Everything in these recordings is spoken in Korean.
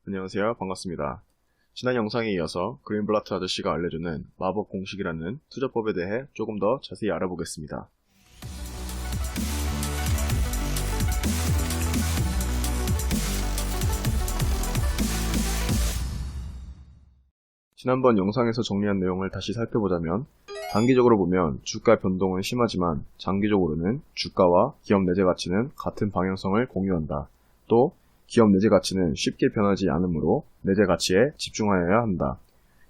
안녕하세요. 반갑습니다. 지난 영상에 이어서 그린블라트 아저씨가 알려주는 마법 공식이라는 투자법에 대해 조금 더 자세히 알아보겠습니다. 지난번 영상에서 정리한 내용을 다시 살펴보자면 단기적으로 보면 주가 변동은 심하지만 장기적으로는 주가와 기업 내재 가치는 같은 방향성을 공유한다. 또 기업 내재 가치는 쉽게 변하지 않으므로 내재 가치에 집중하여야 한다.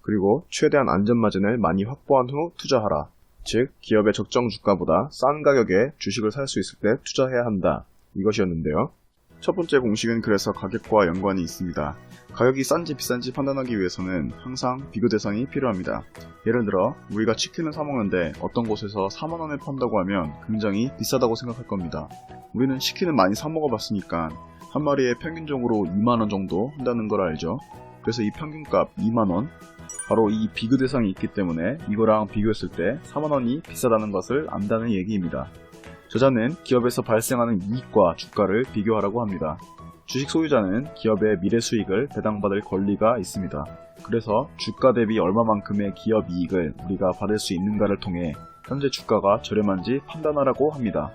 그리고 최대한 안전마진을 많이 확보한 후 투자하라. 즉 기업의 적정 주가보다 싼 가격에 주식을 살 수 있을 때 투자해야 한다. 이것이었는데요. 첫 번째 공식은 그래서 가격과 연관이 있습니다. 가격이 싼지 비싼지 판단하기 위해서는 항상 비교 대상이 필요합니다. 예를 들어 우리가 치킨을 사 먹는데 어떤 곳에서 4만원에 판다고 하면 굉장히 비싸다고 생각할 겁니다. 우리는 치킨을 많이 사 먹어봤으니까 한 마리에 평균적으로 2만원 정도 한다는 걸 알죠. 그래서 이 평균값 2만원, 바로 이 비교 대상이 있기 때문에 이거랑 비교했을 때 4만원이 비싸다는 것을 안다는 얘기입니다. 저자는 기업에서 발생하는 이익과 주가를 비교하라고 합니다. 주식 소유자는 기업의 미래 수익을 배당받을 권리가 있습니다. 그래서 주가 대비 얼마만큼의 기업 이익을 우리가 받을 수 있는가를 통해 현재 주가가 저렴한지 판단하라고 합니다.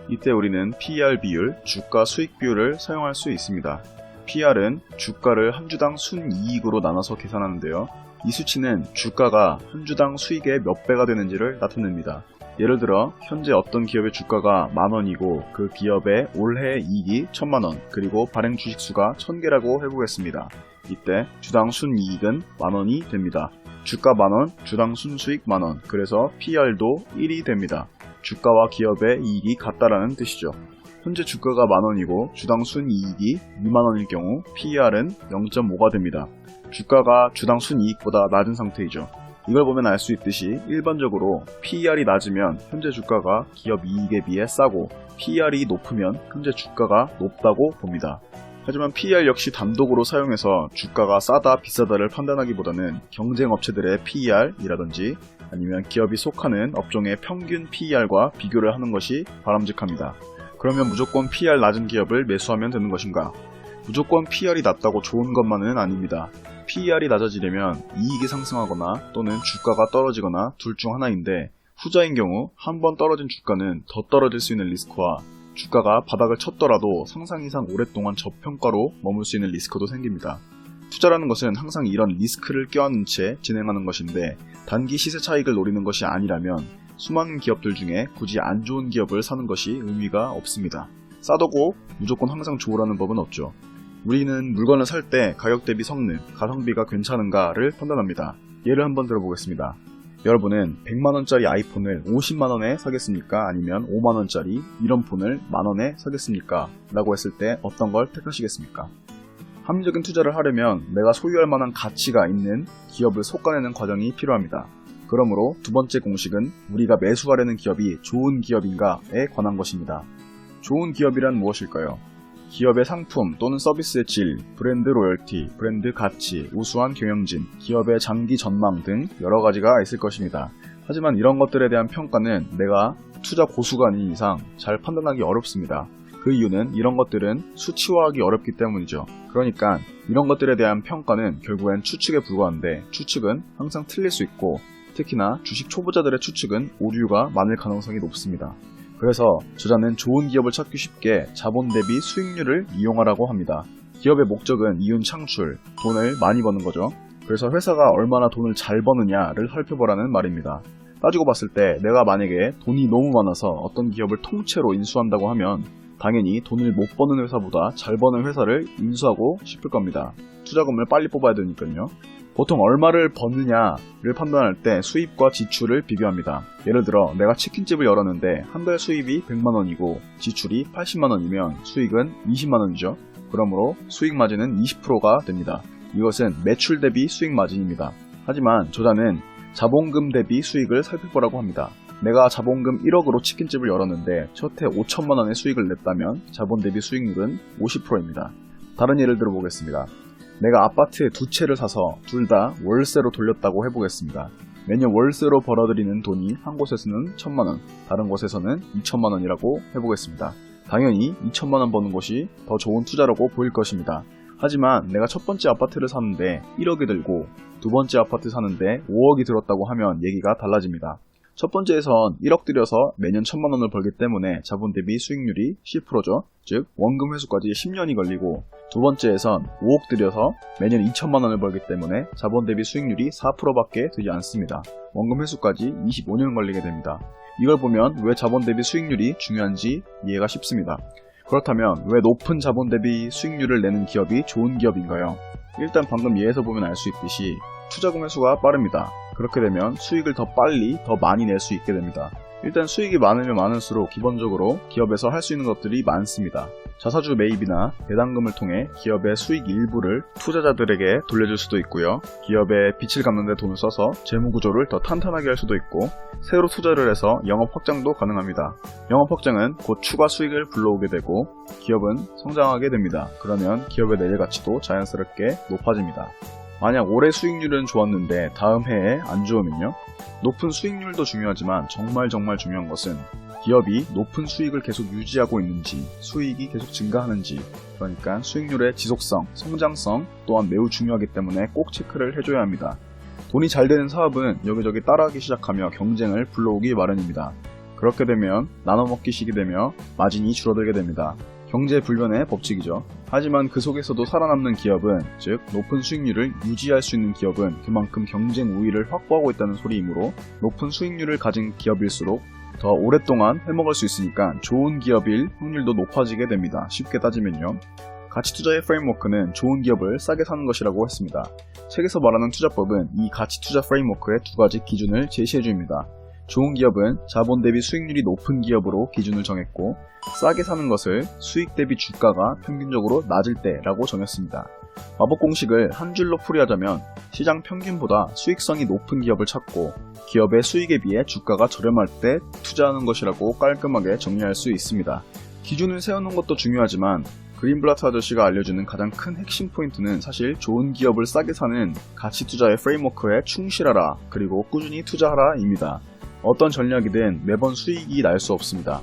이때 우리는 PER 비율, 주가 수익 비율을 사용할 수 있습니다. PER은 주가를 한 주당 순이익으로 나눠서 계산하는데요. 이 수치는 주가가 한 주당 수익의 몇 배가 되는지를 나타냅니다. 예를 들어 현재 어떤 기업의 주가가 만원이고 그 기업의 올해 이익이 1000만원, 그리고 발행 주식수가 1000개라고 해보겠습니다. 이때 주당 순이익은 만원이 됩니다. 주가 만원, 주당 순수익 만원, 그래서 PER도 1이 됩니다. 주가와 기업의 이익이 같다라는 뜻이죠. 현재 주가가 만원이고 주당 순이익이 2만원일 경우 PER은 0.5가 됩니다. 주가가 주당 순이익보다 낮은 상태이죠. 이걸 보면 알 수 있듯이 일반적으로 PER이 낮으면 현재 주가가 기업 이익에 비해 싸고 PER이 높으면 현재 주가가 높다고 봅니다. 하지만 PER 역시 단독으로 사용해서 주가가 싸다 비싸다를 판단하기보다는 경쟁업체들의 PER이라든지 아니면 기업이 속하는 업종의 평균 PER과 비교를 하는 것이 바람직합니다. 그러면 무조건 PER 낮은 기업을 매수하면 되는 것인가? 무조건 PER이 낮다고 좋은 것만은 아닙니다. PER이 낮아지려면 이익이 상승하거나 또는 주가가 떨어지거나 둘 중 하나인데, 후자인 경우 한 번 떨어진 주가는 더 떨어질 수 있는 리스크와 주가가 바닥을 쳤더라도 상상 이상 오랫동안 저평가로 머물 수 있는 리스크도 생깁니다. 투자라는 것은 항상 이런 리스크를 껴안은 채 진행하는 것인데, 단기 시세 차익을 노리는 것이 아니라면 수많은 기업들 중에 굳이 안 좋은 기업을 사는 것이 의미가 없습니다. 싸다고 무조건 항상 좋으라는 법은 없죠. 우리는 물건을 살 때 가격 대비 성능, 가성비가 괜찮은가를 판단합니다. 예를 한번 들어보겠습니다. 여러분은 100만원짜리 아이폰을 50만원에 사겠습니까? 아니면 5만원짜리 이런 폰을 만원에 사겠습니까? 라고 했을 때 어떤 걸 택하시겠습니까? 합리적인 투자를 하려면 내가 소유할 만한 가치가 있는 기업을 솎아내는 과정이 필요합니다. 그러므로 두 번째 공식은 우리가 매수하려는 기업이 좋은 기업인가에 관한 것입니다. 좋은 기업이란 무엇일까요? 기업의 상품 또는 서비스의 질, 브랜드 로열티, 브랜드 가치, 우수한 경영진, 기업의 장기 전망 등 여러 가지가 있을 것입니다. 하지만 이런 것들에 대한 평가는 내가 투자 고수가 아닌 이상 잘 판단하기 어렵습니다. 그 이유는 이런 것들은 수치화하기 어렵기 때문이죠. 그러니까 이런 것들에 대한 평가는 결국엔 추측에 불과한데, 추측은 항상 틀릴 수 있고 특히나 주식 초보자들의 추측은 오류가 많을 가능성이 높습니다. 그래서 저자는 좋은 기업을 찾기 쉽게 자본 대비 수익률을 이용하라고 합니다. 기업의 목적은 이윤 창출, 돈을 많이 버는 거죠. 그래서 회사가 얼마나 돈을 잘 버느냐를 살펴보라는 말입니다. 따지고 봤을 때 내가 만약에 돈이 너무 많아서 어떤 기업을 통째로 인수한다고 하면 당연히 돈을 못 버는 회사보다 잘 버는 회사를 인수하고 싶을 겁니다. 투자금을 빨리 뽑아야 되니까요. 보통 얼마를 버느냐를 판단할 때 수입과 지출을 비교합니다. 예를 들어 내가 치킨집을 열었는데 한 달 수입이 100만원이고 지출이 80만원이면 수익은 20만원이죠. 그러므로 수익 마진은 20%가 됩니다. 이것은 매출 대비 수익 마진입니다. 하지만 저자는 자본금 대비 수익을 살펴보라고 합니다. 내가 자본금 1억으로 치킨집을 열었는데 첫 해 5천만원의 수익을 냈다면 자본 대비 수익률은 50%입니다. 다른 예를 들어보겠습니다. 내가 아파트에 두 채를 사서 둘 다 월세로 돌렸다고 해보겠습니다. 매년 월세로 벌어들이는 돈이 한 곳에서는 1000만원, 다른 곳에서는 2000만원이라고 해보겠습니다. 당연히 2000만원 버는 것이 더 좋은 투자라고 보일 것입니다. 하지만 내가 첫 번째 아파트를 사는데 1억이 들고 두 번째 아파트 사는데 5억이 들었다고 하면 얘기가 달라집니다. 첫 번째에선 1억 들여서 매년 1,000만 원을 벌기 때문에 자본 대비 수익률이 10%죠. 즉 원금 회수까지 10년이 걸리고, 두 번째에선 5억 들여서 매년 2,000만 원을 벌기 때문에 자본 대비 수익률이 4%밖에 되지 않습니다. 원금 회수까지 25년 걸리게 됩니다. 이걸 보면 왜 자본 대비 수익률이 중요한지 이해가 쉽습니다. 그렇다면 왜 높은 자본 대비 수익률을 내는 기업이 좋은 기업인가요? 일단 방금 예에서 보면 알 수 있듯이 투자금 회수가 빠릅니다. 그렇게 되면 수익을 더 빨리 더 많이 낼 수 있게 됩니다. 일단 수익이 많으면 많을수록 기본적으로 기업에서 할 수 있는 것들이 많습니다. 자사주 매입이나 배당금을 통해 기업의 수익 일부를 투자자들에게 돌려줄 수도 있고요. 기업의 빚을 갚는 데 돈을 써서 재무구조를 더 탄탄하게 할 수도 있고, 새로 투자를 해서 영업 확장도 가능합니다. 영업 확장은 곧 추가 수익을 불러오게 되고 기업은 성장하게 됩니다. 그러면 기업의 내재 가치도 자연스럽게 높아집니다. 만약 올해 수익률은 좋았는데 다음 해에 안 좋으면요? 높은 수익률도 중요하지만 정말 중요한 것은 기업이 높은 수익을 계속 유지하고 있는지, 수익이 계속 증가하는지, 그러니까 수익률의 지속성, 성장성 또한 매우 중요하기 때문에 꼭 체크를 해줘야 합니다. 돈이 잘 되는 사업은 여기저기 따라하기 시작하며 경쟁을 불러오기 마련입니다. 그렇게 되면 나눠먹기식이 되며 마진이 줄어들게 됩니다. 경제 불변의 법칙이죠. 하지만 그 속에서도 살아남는 기업은, 즉 높은 수익률을 유지할 수 있는 기업은 그만큼 경쟁 우위를 확보하고 있다는 소리이므로, 높은 수익률을 가진 기업일수록 더 오랫동안 해먹을 수 있으니까 좋은 기업일 확률도 높아지게 됩니다. 쉽게 따지면요. 가치투자의 프레임워크는 좋은 기업을 싸게 사는 것이라고 했습니다. 책에서 말하는 투자법은 이 가치투자 프레임워크의 두 가지 기준을 제시해줍니다. 좋은 기업은 자본 대비 수익률이 높은 기업으로 기준을 정했고, 싸게 사는 것을 수익 대비 주가가 평균적으로 낮을 때라고 정했습니다. 마법 공식을 한 줄로 풀이하자면 시장 평균보다 수익성이 높은 기업을 찾고 기업의 수익에 비해 주가가 저렴할 때 투자하는 것이라고 깔끔하게 정리할 수 있습니다. 기준을 세우는 것도 중요하지만 그린블라트 아저씨가 알려주는 가장 큰 핵심 포인트는 사실 좋은 기업을 싸게 사는 가치 투자의 프레임워크에 충실하라, 그리고 꾸준히 투자하라 입니다. 어떤 전략이든 매번 수익이 날 수 없습니다.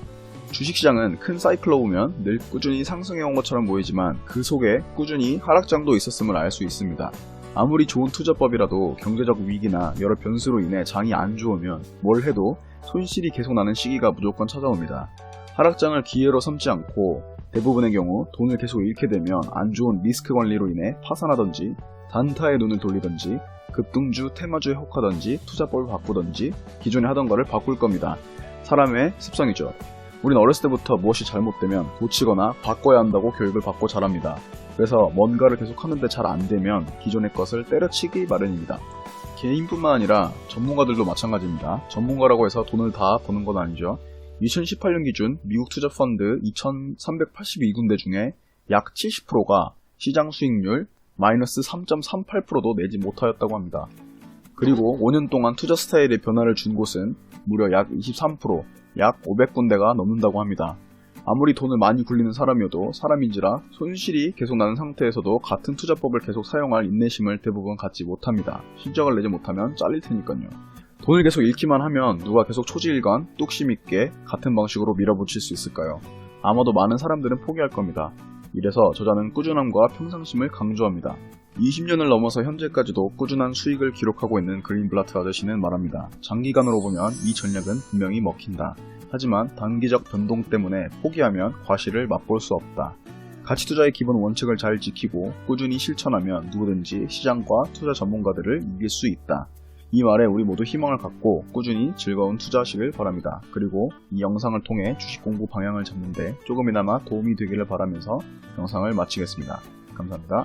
주식시장은 큰 사이클로 보면 늘 꾸준히 상승해온 것처럼 보이지만 그 속에 꾸준히 하락장도 있었음을 알 수 있습니다. 아무리 좋은 투자법이라도 경제적 위기나 여러 변수로 인해 장이 안 좋으면 뭘 해도 손실이 계속 나는 시기가 무조건 찾아옵니다. 하락장을 기회로 삼지 않고 대부분의 경우 돈을 계속 잃게 되면 안 좋은 리스크 관리로 인해 파산하던지, 단타에 눈을 돌리던지, 급등주, 테마주에 혹하던지, 투자법을 바꾸던지 기존에 하던 거를 바꿀 겁니다. 사람의 습성이죠. 우린 어렸을 때부터 무엇이 잘못되면 고치거나 바꿔야 한다고 교육을 받고 자랍니다. 그래서 뭔가를 계속 하는데 잘 안되면 기존의 것을 때려치기 마련입니다. 개인뿐만 아니라 전문가들도 마찬가지입니다. 전문가라고 해서 돈을 다 버는 건 아니죠. 2018년 기준 미국 투자 펀드 2382군데 중에 약 70%가 시장 수익률 마이너스 3.38%도 내지 못하였다고 합니다. 그리고 5년 동안 투자 스타일의 변화를 준 곳은 무려 약 23%, 약 500군데가 넘는다고 합니다. 아무리 돈을 많이 굴리는 사람이어도 사람인지라 손실이 계속 나는 상태에서도 같은 투자법을 계속 사용할 인내심을 대부분 갖지 못합니다. 실적을 내지 못하면 잘릴 테니까요. 돈을 계속 잃기만 하면 누가 계속 초지일관, 뚝심 있게 같은 방식으로 밀어붙일 수 있을까요? 아마도 많은 사람들은 포기할 겁니다. 이래서 저자는 꾸준함과 평상심을 강조합니다. 20년을 넘어서 현재까지도 꾸준한 수익을 기록하고 있는 그린블라트 아저씨는 말합니다. 장기간으로 보면 이 전략은 분명히 먹힌다. 하지만 단기적 변동 때문에 포기하면 과실을 맛볼 수 없다. 가치투자의 기본 원칙을 잘 지키고 꾸준히 실천하면 누구든지 시장과 투자 전문가들을 이길 수 있다. 이 말에 우리 모두 희망을 갖고 꾸준히 즐거운 투자하시길 바랍니다. 그리고 이 영상을 통해 주식 공부 방향을 잡는데 조금이나마 도움이 되기를 바라면서 영상을 마치겠습니다. 감사합니다.